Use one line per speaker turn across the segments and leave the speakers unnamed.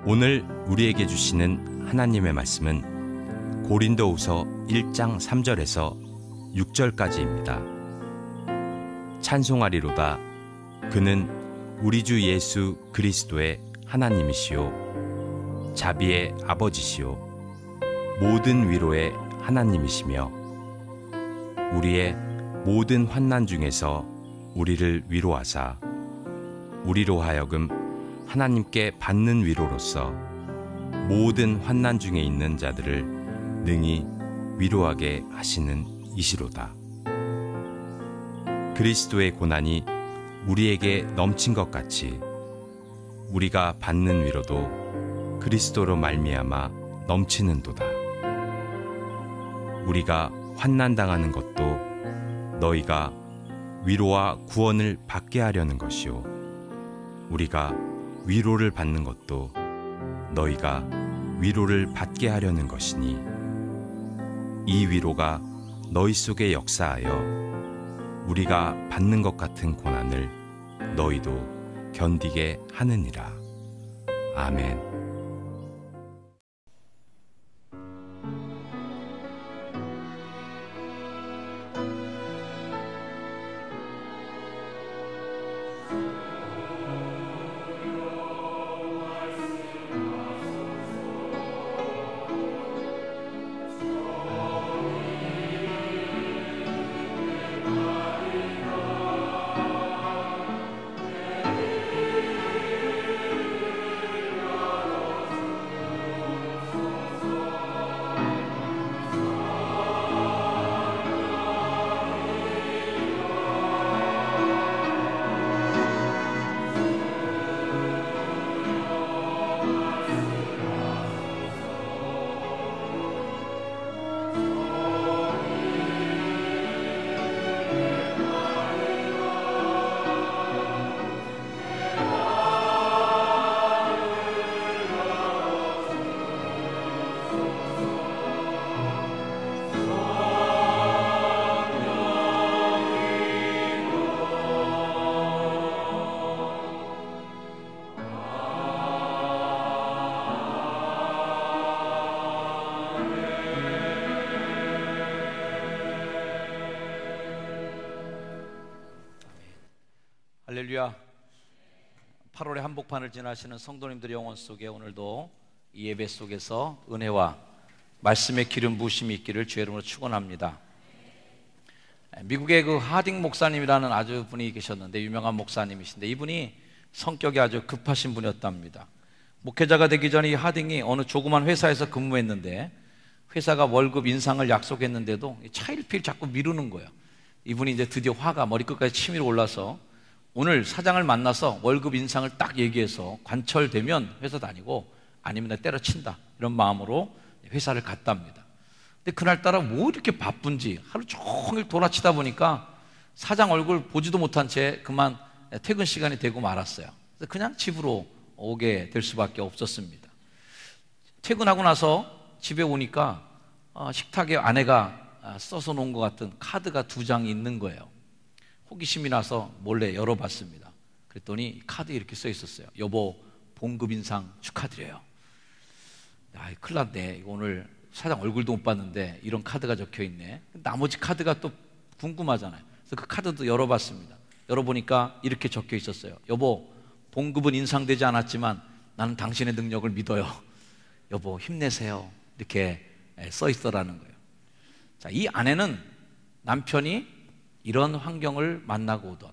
오늘 우리에게 주시는 하나님의 말씀은 고린도후서 1장 3절에서 6절까지입니다. 찬송하리로다. 그는 우리 주 예수 그리스도의 하나님이시요 자비의 아버지시요 모든 위로의 하나님이시며 우리의 모든 환난 중에서 우리를 위로하사 우리로 하여금 하나님께 받는 위로로서 모든 환난 중에 있는 자들을 능히 위로하게 하시는 이시로다. 그리스도의 고난이 우리에게 넘친 것 같이 우리가 받는 위로도 그리스도로 말미암아 넘치는도다. 우리가 환난당하는 것도 너희가 위로와 구원을 받게 하려는 것이요 우리가 위로를 받는 것도 너희가 위로를 받게 하려는 것이니 이 위로가 너희 속에 역사하여 우리가 받는 것 같은 고난을 너희도 견디게 하느니라. 아멘.
할렐루야. 8월의 한복판을 지나시는 성도님들의 영혼 속에 오늘도 이 예배 속에서 은혜와 말씀의 기름 부으심이 있기를 주의 이름으로 축원합니다. 미국의 그 하딩 목사님이라는 아주 분이 계셨는데 유명한 목사님이신데 이분이 성격이 아주 급하신 분이었답니다. 목회자가 되기 전에 이 하딩이 어느 조그만 회사에서 근무했는데 회사가 월급 인상을 약속했는데도 차일피일 자꾸 미루는 거예요. 이분이 이제 드디어 화가 머리끝까지 치밀어 올라서 오늘 사장을 만나서 월급 인상을 딱 얘기해서 관철되면 회사 다니고 아니면 내가 때려친다 이런 마음으로 회사를 갔답니다. 근데 그날따라 뭐 이렇게 바쁜지 하루 종일 돌아치다 보니까 사장 얼굴 보지도 못한 채 그만 퇴근 시간이 되고 말았어요. 그래서 그냥 집으로 오게 될 수밖에 없었습니다. 퇴근하고 나서 집에 오니까 식탁에 아내가 써서 놓은 것 같은 카드가 2장이 있는 거예요. 호기심이 나서 몰래 열어봤습니다. 그랬더니 카드에 이렇게 써 있었어요. 여보, 봉급 인상 축하드려요. 아, 큰일 났네. 이거 오늘 사장 얼굴도 못 봤는데 이런 카드가 적혀 있네. 나머지 카드가 또 궁금하잖아요. 그래서 그 카드도 열어봤습니다. 열어보니까 이렇게 적혀 있었어요. 여보, 봉급은 인상되지 않았지만 나는 당신의 능력을 믿어요. 여보, 힘내세요. 이렇게 써 있더라는 거예요. 자, 이 아내는 남편이 이런 환경을 만나고 오던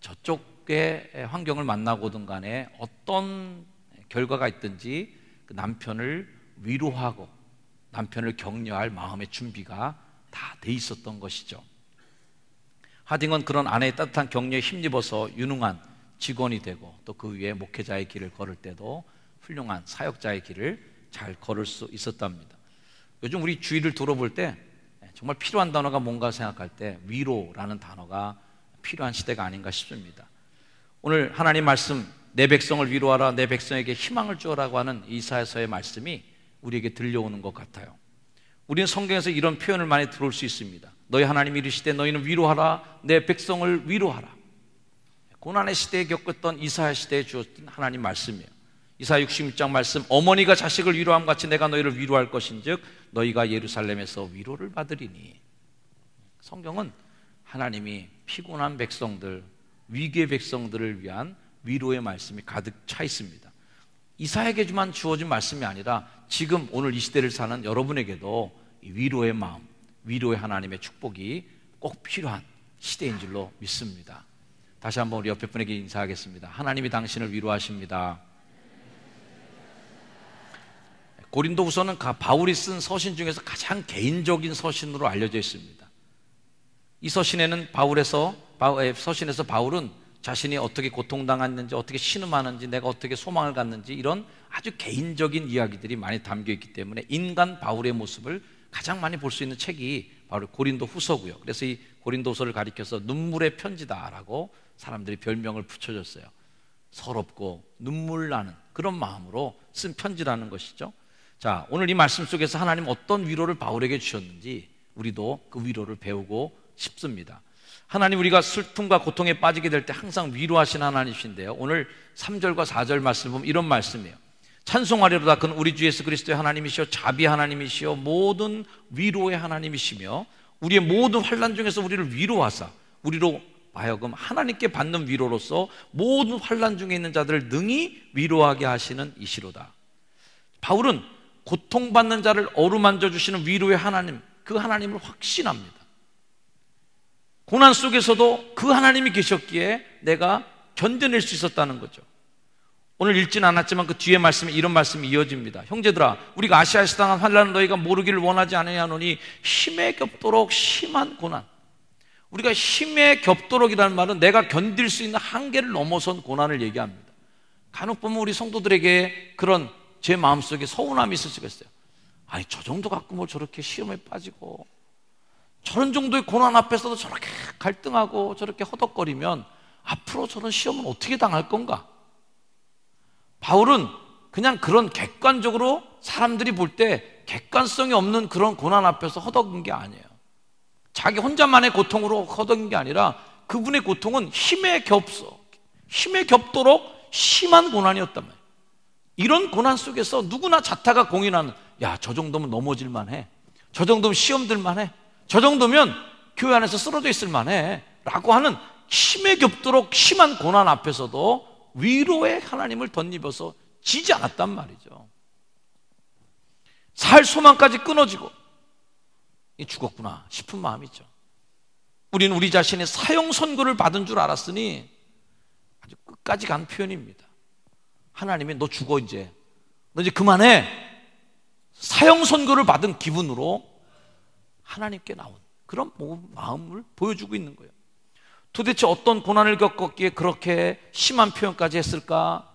저쪽의 환경을 만나고 오든 간에 어떤 결과가 있든지 그 남편을 위로하고 남편을 격려할 마음의 준비가 다 돼 있었던 것이죠. 하딩은 그런 아내의 따뜻한 격려에 힘입어서 유능한 직원이 되고 또 그 위에 목회자의 길을 걸을 때도 훌륭한 사역자의 길을 잘 걸을 수 있었답니다. 요즘 우리 주위를 돌아볼 때 정말 필요한 단어가 뭔가 생각할 때 위로라는 단어가 필요한 시대가 아닌가 싶습니다. 오늘 하나님 말씀 내 백성을 위로하라 내 백성에게 희망을 주어라고 하는 이사야서의 말씀이 우리에게 들려오는 것 같아요. 우리는 성경에서 이런 표현을 많이 들을 수 있습니다. 너희 하나님이 이르시되 너희는 위로하라 내 백성을 위로하라. 고난의 시대에 겪었던 이사야 시대에 주었던 하나님 말씀이에요. 이사야 66장 말씀, 어머니가 자식을 위로함 같이 내가 너희를 위로할 것인즉 너희가 예루살렘에서 위로를 받으리니. 성경은 하나님이 피곤한 백성들, 위기의 백성들을 위한 위로의 말씀이 가득 차 있습니다. 이사야에게만 주어진 말씀이 아니라 지금 오늘 이 시대를 사는 여러분에게도 위로의 마음, 위로의 하나님의 축복이 꼭 필요한 시대인 줄로 믿습니다. 다시 한번 우리 옆에 분에게 인사하겠습니다. 하나님이 당신을 위로하십니다. 고린도후서는 바울이 쓴 서신 중에서 가장 개인적인 서신으로 알려져 있습니다. 이 서신에는 서신에서 바울은 자신이 어떻게 고통당했는지, 어떻게 신음하는지, 내가 어떻게 소망을 갖는지, 이런 아주 개인적인 이야기들이 많이 담겨 있기 때문에 인간 바울의 모습을 가장 많이 볼 수 있는 책이 바로 고린도후서고요. 그래서 이 고린도후서를 가리켜서 눈물의 편지다라고 사람들이 별명을 붙여줬어요. 서럽고 눈물 나는 그런 마음으로 쓴 편지라는 것이죠. 자, 오늘 이 말씀 속에서 하나님 어떤 위로를 바울에게 주셨는지 우리도 그 위로를 배우고 싶습니다. 하나님, 우리가 슬픔과 고통에 빠지게 될 때 항상 위로하시는 하나님이신데요, 오늘 3절과 4절 말씀 보면 이런 말씀이에요. 찬송하리로다. 그는 우리 주 예수 그리스도의 하나님이시요 자비 하나님이시요 모든 위로의 하나님이시며 우리의 모든 환난 중에서 우리를 위로하사 우리로 하여금 하나님께 받는 위로로서 모든 환난 중에 있는 자들을 능히 위로하게 하시는 이시로다. 바울은 고통받는 자를 어루만져 주시는 위로의 하나님, 그 하나님을 확신합니다. 고난 속에서도 그 하나님이 계셨기에 내가 견뎌낼 수 있었다는 거죠. 오늘 읽지는 않았지만 그 뒤에 말씀에 이런 말씀이 이어집니다. 형제들아, 우리가 아시아에서 당한 환난을 너희가 모르기를 원하지 아니하노니 힘에 겹도록 심한 고난. 우리가 힘에 겹도록이라는 말은 내가 견딜 수 있는 한계를 넘어선 고난을 얘기합니다. 간혹 보면 우리 성도들에게 그런 제 마음속에 서운함이 있을 수가 있어요. 아니, 저 정도 갖고 뭐 저렇게 시험에 빠지고 저런 정도의 고난 앞에서도 저렇게 갈등하고 저렇게 허덕거리면 앞으로 저런 시험은 어떻게 당할 건가? 바울은 그냥 그런 객관적으로 사람들이 볼 때 객관성이 없는 그런 고난 앞에서 허덕은 게 아니에요. 자기 혼자만의 고통으로 허덕인 게 아니라 그분의 고통은 힘에 겹도록 심한 고난이었단 말이에요. 이런 고난 속에서 누구나 자타가 공인하는, 야, 저 정도면 넘어질 만해, 저 정도면 시험 들 만해, 저 정도면 교회 안에서 쓰러져 있을 만해 라고 하는 힘에 겹도록 심한 고난 앞에서도 위로의 하나님을 덧입어서 지지 않았단 말이죠. 살 소망까지 끊어지고 죽었구나 싶은 마음이죠. 우리는 우리 자신의 사형 선고를 받은 줄 알았으니 아주 끝까지 간 표현입니다. 하나님이 너 죽어, 이제 너 이제 그만해, 사형 선고를 받은 기분으로 하나님께 나온 그런 마음을 보여주고 있는 거예요. 도대체 어떤 고난을 겪었기에 그렇게 심한 표현까지 했을까?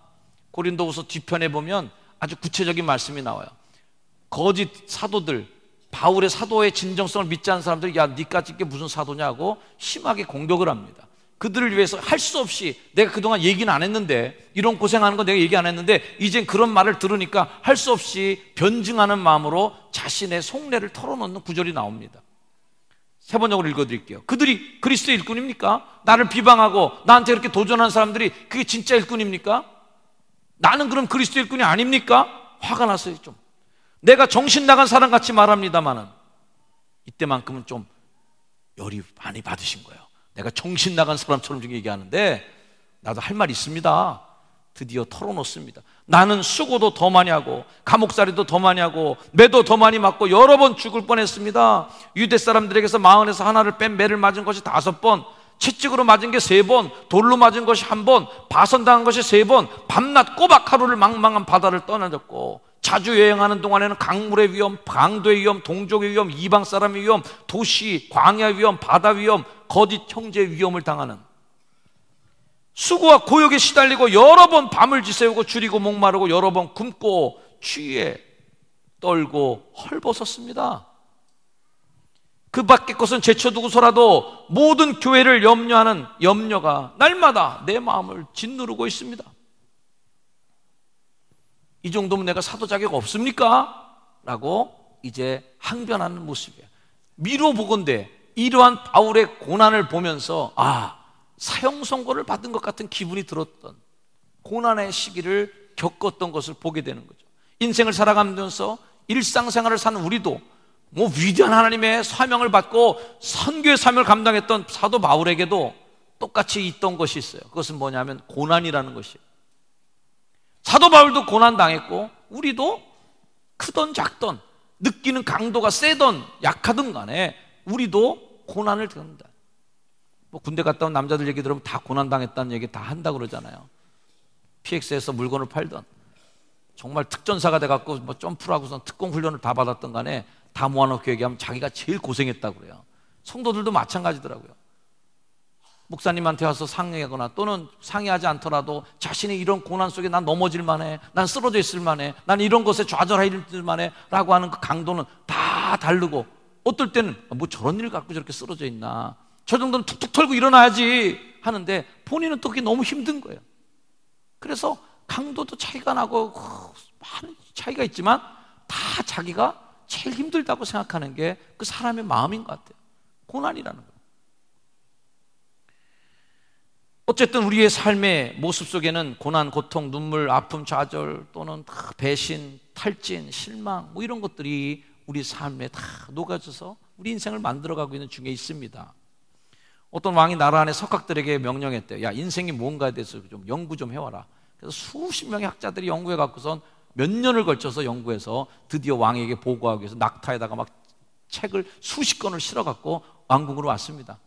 고린도후서 뒤편에 보면 아주 구체적인 말씀이 나와요. 거짓 사도들, 바울의 사도의 진정성을 믿지 않는 사람들이 야, 니까지 게 무슨 사도냐고 심하게 공격을 합니다. 그들을 위해서 할 수 없이, 내가 그동안 얘기는 안 했는데, 이런 고생하는 거 내가 얘기 안 했는데 이젠 그런 말을 들으니까 할 수 없이 변증하는 마음으로 자신의 속내를 털어놓는 구절이 나옵니다. 세 번역으로 읽어드릴게요. 그들이 그리스도의 일꾼입니까? 나를 비방하고 나한테 그렇게 도전하는 사람들이 그게 진짜 일꾼입니까? 나는 그럼 그리스도의 일꾼이 아닙니까? 화가 났어요. 좀 내가 정신 나간 사람같이 말합니다마는 이때만큼은 좀 열이 많이 받으신 거예요. 내가 정신 나간 사람처럼 좀 얘기하는데 나도 할 말이 있습니다. 드디어 털어놓습니다. 나는 수고도 더 많이 하고 감옥살이도 더 많이 하고 매도 더 많이 맞고 여러 번 죽을 뻔했습니다. 유대 사람들에게서 마흔에서 하나를 뺀 매를 맞은 것이 5번, 채찍으로 맞은 게 3번, 돌로 맞은 것이 1번, 파선당한 것이 3번, 밤낮 꼬박 하루를 망망한 바다를 떠나졌고, 자주 여행하는 동안에는 강물의 위험, 강도의 위험, 동족의 위험, 이방 사람의 위험, 도시, 광야 위험, 바다 위험, 거짓 형제 위험을 당하는, 수고와 고역에 시달리고 여러 번 밤을 지새우고 줄이고 목마르고 여러 번 굶고 추위에 떨고 헐벗었습니다. 그 밖의 것은 제쳐두고서라도 모든 교회를 염려하는 염려가 날마다 내 마음을 짓누르고 있습니다. 이 정도면 내가 사도 자격 없습니까? 라고 이제 항변하는 모습이에요. 미뤄보건대 이러한 바울의 고난을 보면서 사형 선고를 받은 것 같은 기분이 들었던 고난의 시기를 겪었던 것을 보게 되는 거죠. 인생을 살아가면서 일상생활을 사는 우리도 뭐 위대한 하나님의 사명을 받고 선교의 사명을 감당했던 사도 바울에게도 똑같이 있던 것이 있어요. 그것은 뭐냐면 고난이라는 것이에요. 사도 바울도 고난 당했고 우리도 크던 작던 느끼는 강도가 세던 약하든 간에 우리도 고난을 겪는다. 뭐 군대 갔다 온 남자들 얘기 들으면 다 고난 당했다는 얘기 다 한다 그러잖아요. PX에서 물건을 팔던 정말 특전사가 돼갖고 뭐 점프를 하고서 특공 훈련을 다 받았던 간에 다 모아놓고 얘기하면 자기가 제일 고생했다고 그래요. 성도들도 마찬가지더라고요. 목사님한테 와서 상의하거나 또는 상의하지 않더라도 자신이 이런 고난 속에 난 넘어질 만해, 난 쓰러져 있을 만해, 난 이런 것에 좌절할 만해 라고 하는 그 강도는 다 다르고, 어떨 때는 뭐 저런 일 갖고 저렇게 쓰러져 있나, 저 정도는 툭툭 털고 일어나야지 하는데 본인은 또 그게 너무 힘든 거예요. 그래서 강도도 차이가 나고 많은 차이가 있지만 다 자기가 제일 힘들다고 생각하는 게 그 사람의 마음인 것 같아요. 고난이라는 거예요. 어쨌든 우리의 삶의 모습 속에는 고난, 고통, 눈물, 아픔, 좌절 또는 배신, 탈진, 실망 뭐 이런 것들이 우리 삶에 다 녹아져서 우리 인생을 만들어가고 있는 중에 있습니다. 어떤 왕이 나라 안에 석학들에게 명령했대요. 야, 인생이 뭔가에 대해서 좀 연구 좀 해와라. 그래서 수십 명의 학자들이 연구해 갖고선 몇 년을 걸쳐서 연구해서 드디어 왕에게 보고하기 위해서 낙타에다가 막 책을 수십 권을 실어 갖고 왕궁으로 왔습니다.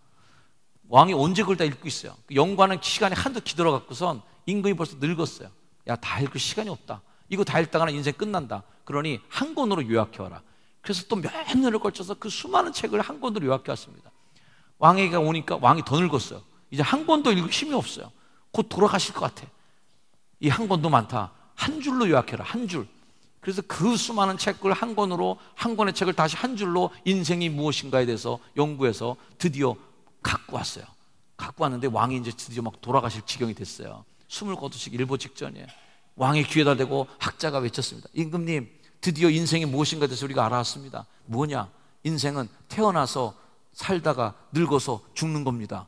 왕이 언제 그걸 다 읽고 있어요. 연구하는 시간이 한두 기들어 갖고선 임금이 벌써 늙었어요. 야, 다 읽을 시간이 없다. 이거 다 읽다가는 인생 끝난다. 그러니 한 권으로 요약해와라. 그래서 또 몇 년을 걸쳐서 그 수많은 책을 한 권으로 요약해 왔습니다. 왕에게 오니까 왕이 더 늙었어요. 이제 한 권도 읽을 힘이 없어요. 곧 돌아가실 것 같아. 이 한 권도 많다. 한 줄로 요약해라. 한 줄. 그래서 그 수많은 책을 한 권으로, 한 권의 책을 다시 한 줄로 인생이 무엇인가에 대해서 연구해서 드디어 갖고 왔어요. 갖고 왔는데 왕이 이제 드디어 막 돌아가실 지경이 됐어요. 숨을 거두시기 일보 직전이에요. 왕의 귀에다 대고 학자가 외쳤습니다. 임금님, 드디어 인생이 무엇인가에 대해서 우리가 알아왔습니다. 뭐냐? 인생은 태어나서 살다가 늙어서 죽는 겁니다.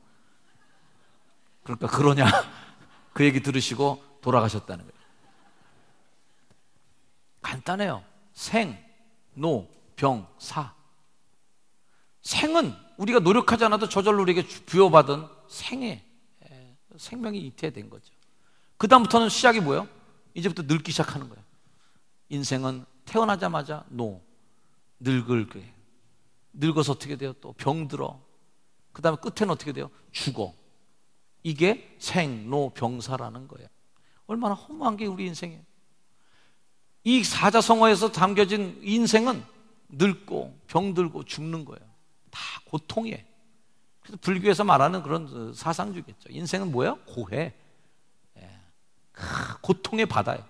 그러니까 그러냐? 그 얘기 들으시고 돌아가셨다는 거예요. 간단해요. 생, 노, 병, 사. 생은 우리가 노력하지 않아도 저절로 우리에게 부여받은 생명이 잉태된 거죠. 그 다음부터는 시작이 뭐예요? 이제부터 늙기 시작하는 거예요. 인생은 태어나자마자 늙을 거예요. 늙어서 어떻게 돼요? 또 병들어. 그 다음에 끝에는 어떻게 돼요? 죽어. 이게 생, 노, 병사라는 거예요. 얼마나 허무한 게 우리 인생이에요. 이 사자성어에서 담겨진 인생은 늙고 병들고 죽는 거예요. 다 고통이에요. 그래서 불교에서 말하는 그런 사상주의겠죠. 인생은 뭐예요? 고해. 고통의 바다예요.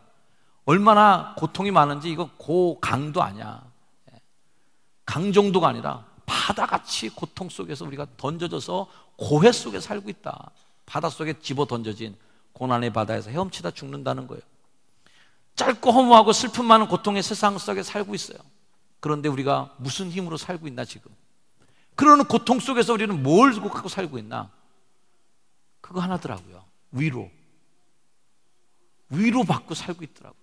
얼마나 고통이 많은지 이거 고강도 아니야. 강 정도가 아니라 바다같이 고통 속에서 우리가 던져져서 고해 속에 살고 있다. 바다 속에 집어 던져진 고난의 바다에서 헤엄치다 죽는다는 거예요. 짧고 허무하고 슬픔 많은 고통의 세상 속에 살고 있어요. 그런데 우리가 무슨 힘으로 살고 있나 지금? 그러는 고통 속에서 우리는 뭘 갖고 살고 있나? 그거 하나더라고요. 위로받고 살고 있더라고요.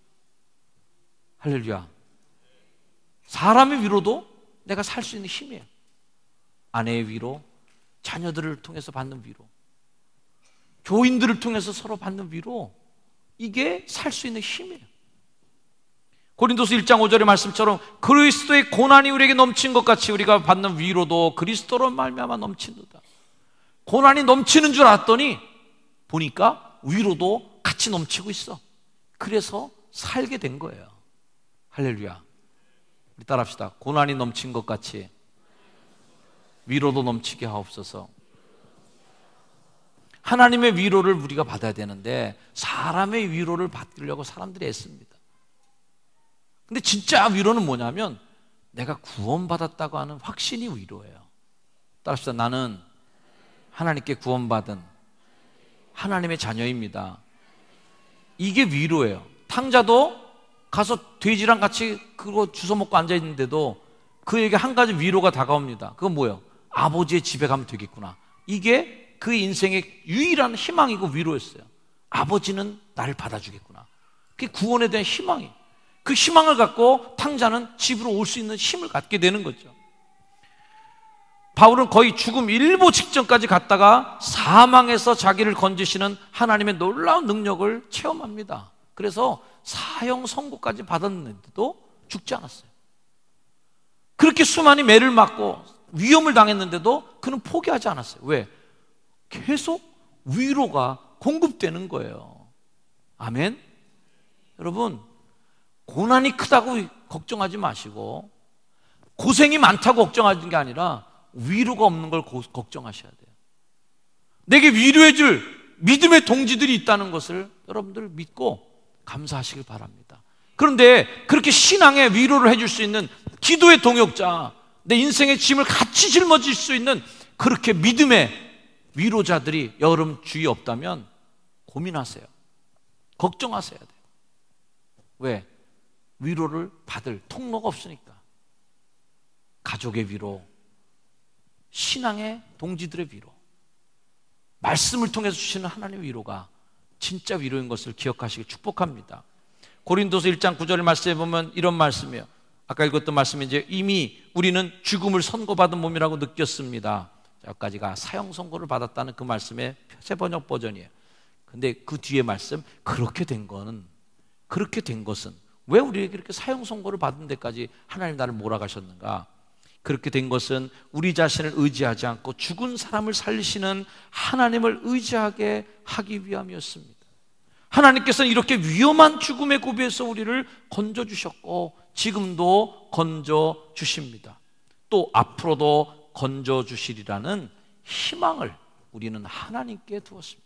할렐루야. 사람의 위로도 내가 살 수 있는 힘이에요. 아내의 위로, 자녀들을 통해서 받는 위로, 교인들을 통해서 서로 받는 위로, 이게 살 수 있는 힘이에요. 고린도서 1장 5절의 말씀처럼 그리스도의 고난이 우리에게 넘친 것 같이 우리가 받는 위로도 그리스도로 말미암아 넘치는도다. 고난이 넘치는 줄 알았더니 보니까 위로도 같이 넘치고 있어. 그래서 살게 된 거예요. 할렐루야. 우리 따라합시다. 고난이 넘친 것 같이 위로도 넘치게 하옵소서. 하나님의 위로를 우리가 받아야 되는데 사람의 위로를 받으려고 사람들이 애씁니다. 근데 진짜 위로는 뭐냐면 내가 구원받았다고 하는 확신이 위로예요. 따라합시다. 나는 하나님께 구원받은 하나님의 자녀입니다. 이게 위로예요. 탕자도 가서 돼지랑 같이 그거 주워 먹고 앉아 있는데도 그에게 한 가지 위로가 다가옵니다. 그건 뭐예요? 아버지의 집에 가면 되겠구나. 이게 그 인생의 유일한 희망이고 위로였어요. 아버지는 나를 받아주겠구나. 그게 구원에 대한 희망이. 그 희망을 갖고 탕자는 집으로 올 수 있는 힘을 갖게 되는 거죠. 바울은 거의 죽음 일보 직전까지 갔다가 사망에서 자기를 건지시는 하나님의 놀라운 능력을 체험합니다. 그래서 사형 선고까지 받았는데도 죽지 않았어요. 그렇게 수많이 매를 맞고 위험을 당했는데도 그는 포기하지 않았어요. 왜? 계속 위로가 공급되는 거예요. 아멘? 여러분, 고난이 크다고 걱정하지 마시고 고생이 많다고 걱정하는 게 아니라 위로가 없는 걸 걱정하셔야 돼요. 내게 위로해 줄 믿음의 동지들이 있다는 것을 여러분들 믿고 감사하시길 바랍니다. 그런데 그렇게 신앙의 위로를 해줄 수 있는 기도의 동역자, 내 인생의 짐을 같이 짊어질 수 있는 그렇게 믿음의 위로자들이 여러분 주위에 없다면 고민하세요. 걱정하셔야 돼요. 왜? 위로를 받을 통로가 없으니까. 가족의 위로, 신앙의 동지들의 위로, 말씀을 통해서 주시는 하나님의 위로가 진짜 위로인 것을 기억하시길 축복합니다. 고린도서 1장 9절 말씀에 보면 이런 말씀이에요. 아까 읽었던 말씀인지 이미 우리는 죽음을 선고받은 몸이라고 느꼈습니다. 여기까지가 사형 선고를 받았다는 그 말씀의 새 번역 버전이에요. 근데 그 뒤에 말씀, 그렇게 된 것은 왜 우리에게 이렇게 사형 선고를 받은 데까지 하나님 나를 몰아가셨는가? 그렇게 된 것은 우리 자신을 의지하지 않고 죽은 사람을 살리시는 하나님을 의지하게 하기 위함이었습니다. 하나님께서는 이렇게 위험한 죽음의 고비에서 우리를 건져주셨고 지금도 건져주십니다. 또 앞으로도 건져주시리라는 희망을 우리는 하나님께 두었습니다.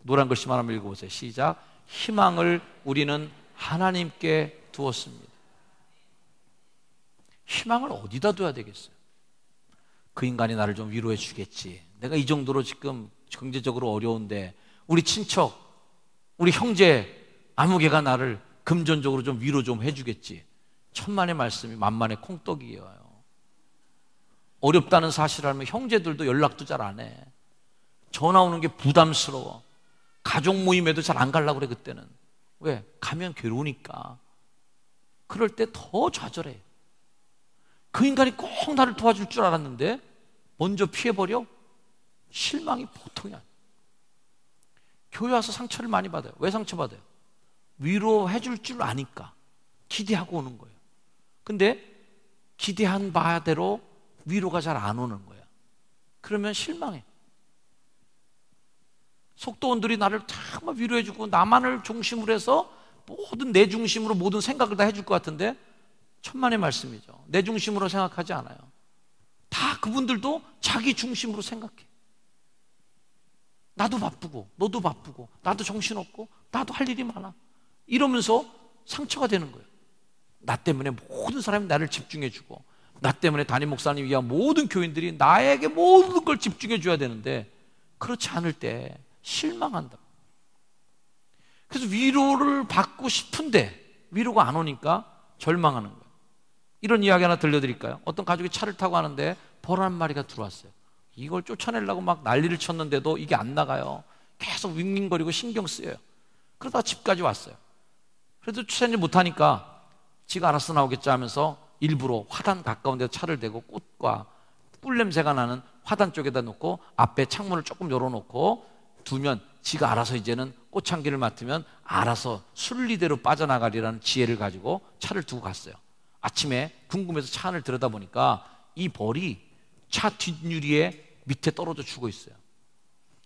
노란 글씨만 한번 읽어보세요. 시작. 희망을 우리는 하나님께 두었습니다. 희망을 어디다 둬야 되겠어요? 그 인간이 나를 좀 위로해 주겠지. 내가 이 정도로 지금 경제적으로 어려운데 우리 친척, 우리 형제 아무개가 나를 금전적으로 좀 위로 좀 해주겠지. 천만의 말씀이 만만의 콩떡이에요. 어렵다는 사실을 알면 형제들도 연락도 잘 안 해. 전화 오는 게 부담스러워. 가족 모임에도 잘 안 가려고 그래 그때는. 왜? 가면 괴로우니까. 그럴 때 더 좌절해. 그 인간이 꼭 나를 도와줄 줄 알았는데 먼저 피해버려? 실망이 보통이 아니야. 교회 와서 상처를 많이 받아요. 왜 상처받아요? 위로해 줄 줄 아니까 기대하고 오는 거예요. 근데 기대한 바대로 위로가 잘 안 오는 거야. 그러면 실망해. 속도원들이 나를 막 위로해주고 나만을 중심으로 해서 모든 내 중심으로 모든 생각을 다 해줄 것 같은데 천만의 말씀이죠. 내 중심으로 생각하지 않아요. 다 그분들도 자기 중심으로 생각해. 나도 바쁘고 너도 바쁘고 나도 정신없고 나도 할 일이 많아. 이러면서 상처가 되는 거예요. 나 때문에 모든 사람이 나를 집중해주고 나 때문에 담임 목사님 이하 모든 교인들이 나에게 모든 걸 집중해 줘야 되는데 그렇지 않을 때 실망한다. 그래서 위로를 받고 싶은데 위로가 안 오니까 절망하는 거예요. 이런 이야기 하나 들려드릴까요? 어떤 가족이 차를 타고 가는데 벌 한 마리가 들어왔어요. 이걸 쫓아내려고 막 난리를 쳤는데도 이게 안 나가요. 계속 윙윙거리고 신경 쓰여요. 그러다가 집까지 왔어요. 그래도 쫓아내지 못하니까 지가 알아서 나오겠지 하면서 일부러 화단 가까운 데 차를 대고 꽃과 꿀 냄새가 나는 화단 쪽에다 놓고 앞에 창문을 조금 열어놓고 두면 지가 알아서 이제는 꽃향기를 맡으면 알아서 순리대로 빠져나가리라는 지혜를 가지고 차를 두고 갔어요. 아침에 궁금해서 차 안을 들여다보니까 이 벌이 차 뒷유리에 밑에 떨어져 죽어 있어요.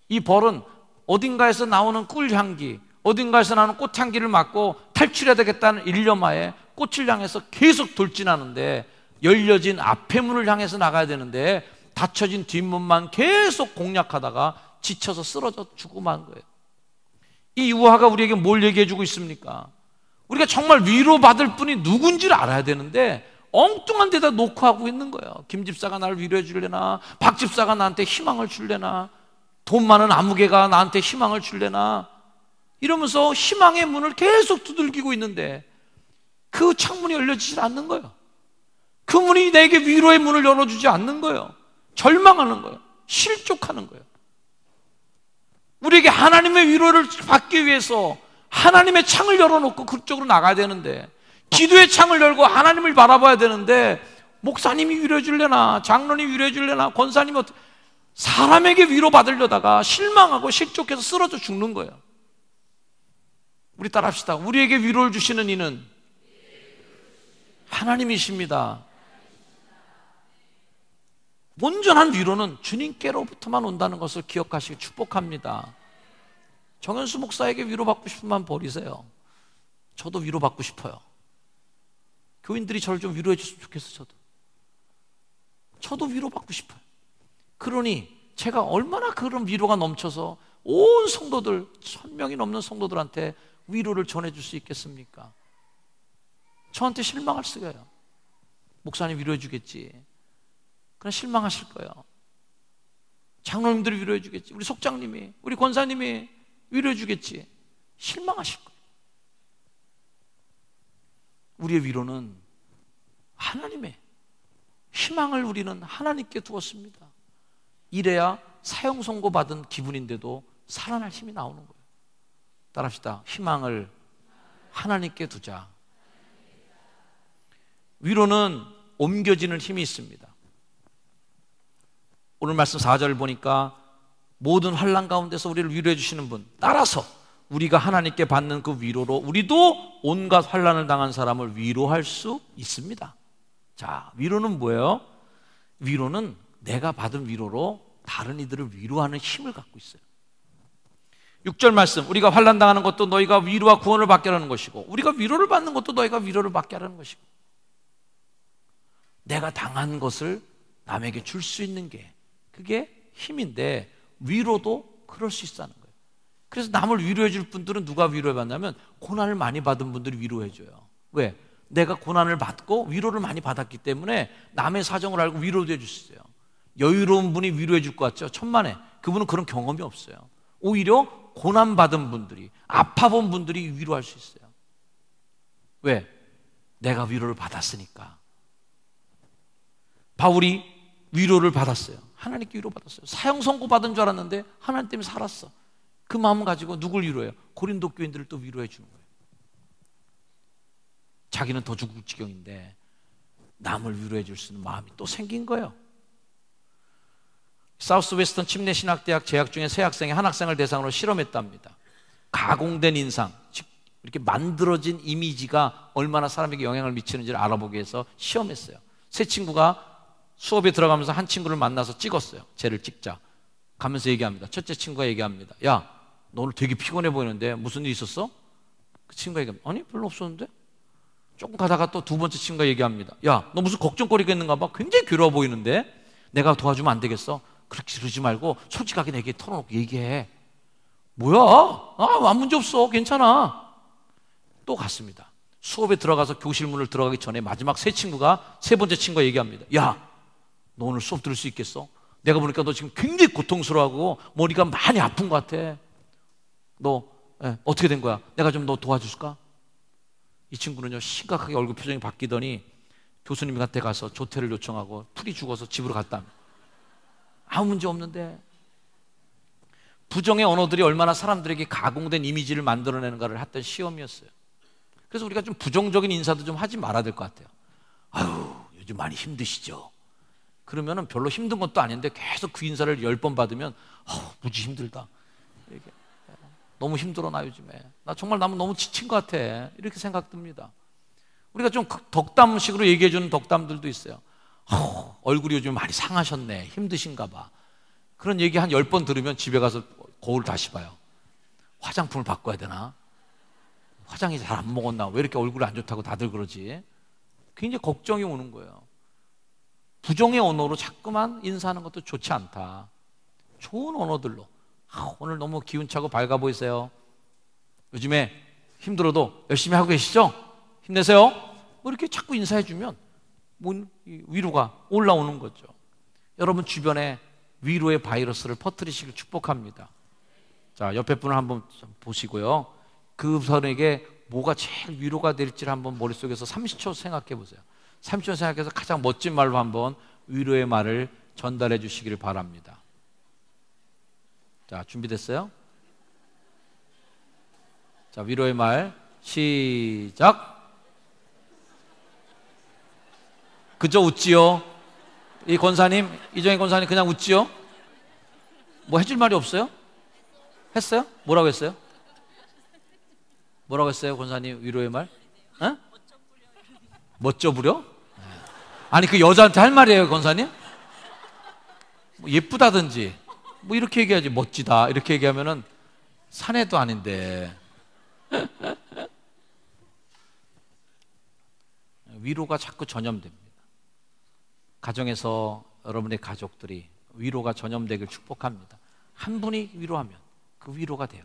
이 벌은 어딘가에서 나오는 꿀향기, 어딘가에서 나오는 꽃향기를 맡고 탈출해야 되겠다는 일념하에 꽃을 향해서 계속 돌진하는데 열려진 앞의 문을 향해서 나가야 되는데 닫혀진 뒷문만 계속 공략하다가 지쳐서 쓰러져 죽고 만 거예요. 이 유화가 우리에게 뭘 얘기해 주고 있습니까? 우리가 정말 위로받을 분이 누군지를 알아야 되는데 엉뚱한 데다 놓고 하고 있는 거예요. 김 집사가 나를 위로해 줄래나, 박 집사가 나한테 희망을 줄래나, 돈 많은 아무개가 나한테 희망을 줄래나, 이러면서 희망의 문을 계속 두들기고 있는데 그 창문이 열려지질 않는 거예요. 그 문이 내게 위로의 문을 열어주지 않는 거예요. 절망하는 거예요. 실족하는 거예요. 우리에게 하나님의 위로를 받기 위해서 하나님의 창을 열어놓고 그쪽으로 나가야 되는데, 기도의 창을 열고 하나님을 바라봐야 되는데, 목사님이 위로해 줄래나, 장로님이 위로해 줄래나, 권사님이 사람에게 위로받으려다가 실망하고 실족해서 쓰러져 죽는 거예요. 우리 따라합시다. 우리에게 위로를 주시는 이는 하나님이십니다. 온전한 위로는 주님께로부터만 온다는 것을 기억하시기 축복합니다. 정현수 목사에게 위로받고 싶은 마음 버리세요. 저도 위로받고 싶어요. 교인들이 저를 좀 위로해 줬으면 좋겠어요. 저도 위로받고 싶어요. 그러니 제가 얼마나 그런 위로가 넘쳐서 온 성도들, 1000명이 넘는 성도들한테 위로를 전해줄 수 있겠습니까? 저한테 실망할 수가요. 목사님 위로해 주겠지. 그냥 실망하실 거예요. 장로님들이 위로해 주겠지. 우리 속장님이, 우리 권사님이 위로해 주겠지. 실망하실 거예요. 우리의 위로는 하나님의 희망을 우리는 하나님께 두었습니다. 이래야 사형 선고 받은 기분인데도 살아날 힘이 나오는 거예요. 따라합시다. 희망을 하나님께 두자. 위로는 옮겨지는 힘이 있습니다. 오늘 말씀 4절 보니까 모든 환난 가운데서 우리를 위로해 주시는 분, 따라서 우리가 하나님께 받는 그 위로로 우리도 온갖 환난을 당한 사람을 위로할 수 있습니다. 자, 위로는 뭐예요? 위로는 내가 받은 위로로 다른 이들을 위로하는 힘을 갖고 있어요. 6절 말씀, 우리가 환난 당하는 것도 너희가 위로와 구원을 받게 하는 것이고, 우리가 위로를 받는 것도 너희가 위로를 받게 하는 것이고, 내가 당한 것을 남에게 줄 수 있는 게 그게 힘인데, 위로도 그럴 수 있다는 거예요. 그래서 남을 위로해 줄 분들은 누가 위로해 받냐면 고난을 많이 받은 분들이 위로해 줘요. 왜? 내가 고난을 받고 위로를 많이 받았기 때문에 남의 사정을 알고 위로도 해 줄 수 있어요. 여유로운 분이 위로해 줄 것 같죠? 천만에. 그분은 그런 경험이 없어요. 오히려 고난받은 분들이, 아파본 분들이 위로할 수 있어요. 왜? 내가 위로를 받았으니까. 바울이 위로를 받았어요. 하나님께 위로받았어요. 사형 선고 받은 줄 알았는데 하나님 때문에 살았어. 그 마음 가지고 누굴 위로해요? 고린도 교인들을 또 위로해 주는 거예요. 자기는 더 죽을 지경인데 남을 위로해 줄 수 있는 마음이 또 생긴 거예요. 사우스 웨스턴 침례신학대학 재학 중에 세 학생이 한 학생을 대상으로 실험했답니다. 가공된 인상, 즉 이렇게 만들어진 이미지가 얼마나 사람에게 영향을 미치는지를 알아보기 위해서 시험했어요. 세 친구가 수업에 들어가면서 한 친구를 만나서 찍었어요. 쟤를 찍자. 가면서 얘기합니다. 첫째 친구가 얘기합니다. 야, 너 오늘 되게 피곤해 보이는데 무슨 일 있었어? 그 친구가 얘기합니다. 아니, 별로 없었는데? 조금 가다가 또 두 번째 친구가 얘기합니다. 야, 너 무슨 걱정거리가 있는가 봐. 굉장히 괴로워 보이는데? 내가 도와주면 안 되겠어? 그렇게 그러지 말고 솔직하게 내게 털어놓고 얘기해. 뭐야? 아무 문제 없어. 괜찮아. 또 갔습니다. 수업에 들어가서 교실 문을 들어가기 전에 마지막 세 친구가 세 번째 친구가 얘기합니다. 야, 너 오늘 수업 들을 수 있겠어? 내가 보니까 너 지금 굉장히 고통스러워하고 머리가 많이 아픈 것 같아. 너 어떻게 된 거야? 내가 좀 너 도와줄까? 이 친구는요, 심각하게 얼굴 표정이 바뀌더니 교수님한테 가서 조퇴를 요청하고 풀이 죽어서 집으로 갔다. 아무 문제 없는데. 부정의 언어들이 얼마나 사람들에게 가공된 이미지를 만들어내는가를 했던 시험이었어요. 그래서 우리가 좀 부정적인 인사도 좀 하지 말아야 될 것 같아요. 아유, 요즘 많이 힘드시죠? 그러면은 별로 힘든 것도 아닌데 계속 그 인사를 10번 받으면 무지 힘들다. 이렇게. 너무 힘들어 나 요즘에. 나 정말 너무 지친 것 같아. 이렇게 생각됩니다. 우리가 좀 덕담식으로 얘기해 주는 덕담들도 있어요. 얼굴이 요즘 많이 상하셨네. 힘드신가 봐. 그런 얘기 한 10번 들으면 집에 가서 거울 다시 봐요. 화장품을 바꿔야 되나? 화장이 잘 안 먹었나? 왜 이렇게 얼굴이 안 좋다고 다들 그러지? 굉장히 걱정이 오는 거예요. 부정의 언어로 자꾸만 인사하는 것도 좋지 않다. 좋은 언어들로. 오늘 너무 기운차고 밝아 보이세요. 요즘에 힘들어도 열심히 하고 계시죠? 힘내세요. 뭐 이렇게 자꾸 인사해주면 위로가 올라오는 거죠. 여러분 주변에 위로의 바이러스를 퍼뜨리시길 축복합니다. 자, 옆에 분을 한번 보시고요. 그 사람에게 뭐가 제일 위로가 될지를 한번 머릿속에서 30초 생각해 보세요. 30초 생각해서 가장 멋진 말로 한번 위로의 말을 전달해 주시기를 바랍니다. 자, 준비됐어요? 자, 위로의 말 시작. 그저 웃지요. 이 권사님, 이정희 권사님 그냥 웃지요? 뭐 해줄 말이 없어요? 했어요? 뭐라고 했어요? 뭐라고 했어요, 권사님? 위로의 말? 어? 멋져 부려? 아니, 그 여자한테 할 말이에요, 권사님? 뭐 예쁘다든지 뭐 이렇게 얘기하지. 멋지다 이렇게 얘기하면은 사내도 아닌데. 위로가 자꾸 전염됩니다. 가정에서 여러분의 가족들이 위로가 전염되길 축복합니다. 한 분이 위로하면 그 위로가 돼요.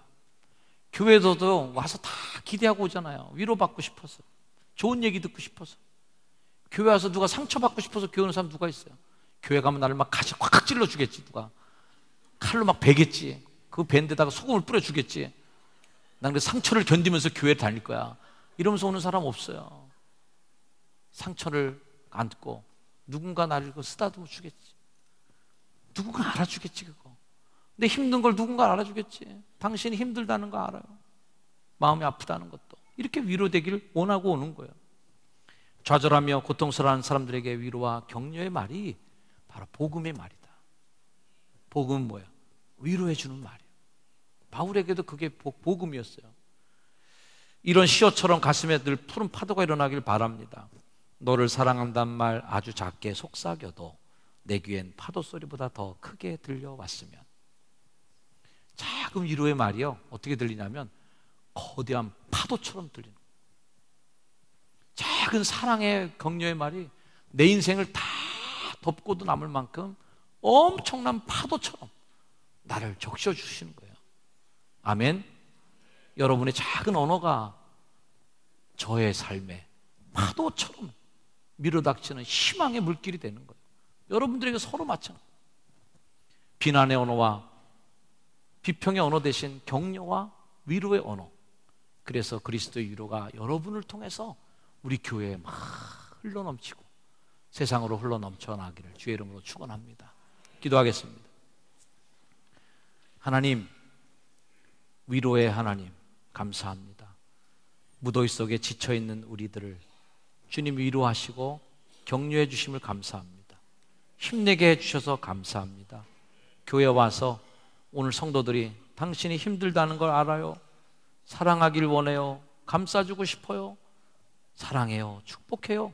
교회에서도 와서 다 기대하고 오잖아요. 위로받고 싶어서, 좋은 얘기 듣고 싶어서. 교회 와서 누가 상처받고 싶어서 교회 오는 사람 누가 있어요? 교회 가면 나를 막 가시 확 찔러 주겠지. 누가 칼로 막 베겠지. 그 벤데다가 소금을 뿌려 주겠지. 난 그 상처를 견디면서 교회에 다닐 거야. 이러면서 오는 사람 없어요. 상처를 안고 누군가 나를 쓰다듬어 주겠지. 누군가 알아주겠지. 그거 근데 힘든 걸 누군가 알아주겠지. 당신이 힘들다는 거 알아요. 마음이 아프다는 것도. 이렇게 위로되길 원하고 오는 거예요. 좌절하며 고통스러운 사람들에게 위로와 격려의 말이 바로 복음의 말이다. 복음은 뭐야? 위로해 주는 말이에요. 바울에게도 그게 복음이었어요. 이런 시어처럼 가슴에 늘 푸른 파도가 일어나길 바랍니다. 너를 사랑한다는 말 아주 작게 속삭여도 내 귀엔 파도 소리보다 더 크게 들려왔으면. 작은 위로의 말이요, 어떻게 들리냐면 거대한 파도처럼 들리는 거예요. 작은 사랑의 격려의 말이 내 인생을 다 덮고도 남을 만큼 엄청난 파도처럼 나를 적셔주시는 거예요. 아멘. 여러분의 작은 언어가 저의 삶에 파도처럼 밀어닥치는 희망의 물길이 되는 거예요. 여러분들에게 서로 마찬가지. 비난의 언어와 비평의 언어 대신 격려와 위로의 언어. 그래서 그리스도의 위로가 여러분을 통해서 우리 교회에 막 흘러넘치고 세상으로 흘러넘쳐나기를 주의 이름으로 축원합니다. 기도하겠습니다. 하나님, 위로의 하나님 감사합니다. 무더위 속에 지쳐있는 우리들을 주님 위로하시고 격려해 주심을 감사합니다. 힘내게 해주셔서 감사합니다. 교회 와서 오늘 성도들이 당신이 힘들다는 걸 알아요. 사랑하길 원해요. 감싸주고 싶어요. 사랑해요. 축복해요.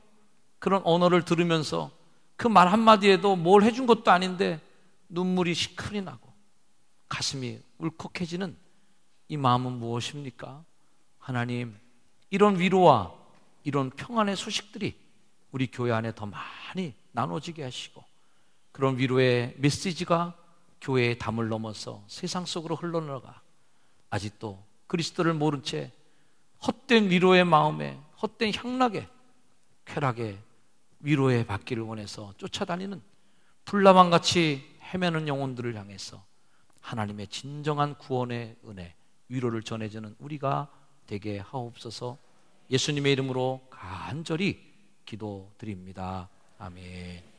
그런 언어를 들으면서 그 말 한마디에도 뭘 해준 것도 아닌데 눈물이 시큰이 나고 가슴이 울컥해지는 이 마음은 무엇입니까? 하나님, 이런 위로와 이런 평안의 소식들이 우리 교회 안에 더 많이 나눠지게 하시고 그런 위로의 메시지가 교회의 담을 넘어서 세상 속으로 흘러나가 아직도 그리스도를 모른 채 헛된 위로의 마음에 헛된 향락에 쾌락에 위로의 받기를 원해서 쫓아다니는 불나방같이 헤매는 영혼들을 향해서 하나님의 진정한 구원의 은혜, 위로를 전해주는 우리가 되게 하옵소서. 예수님의 이름으로 간절히 기도드립니다. 아멘.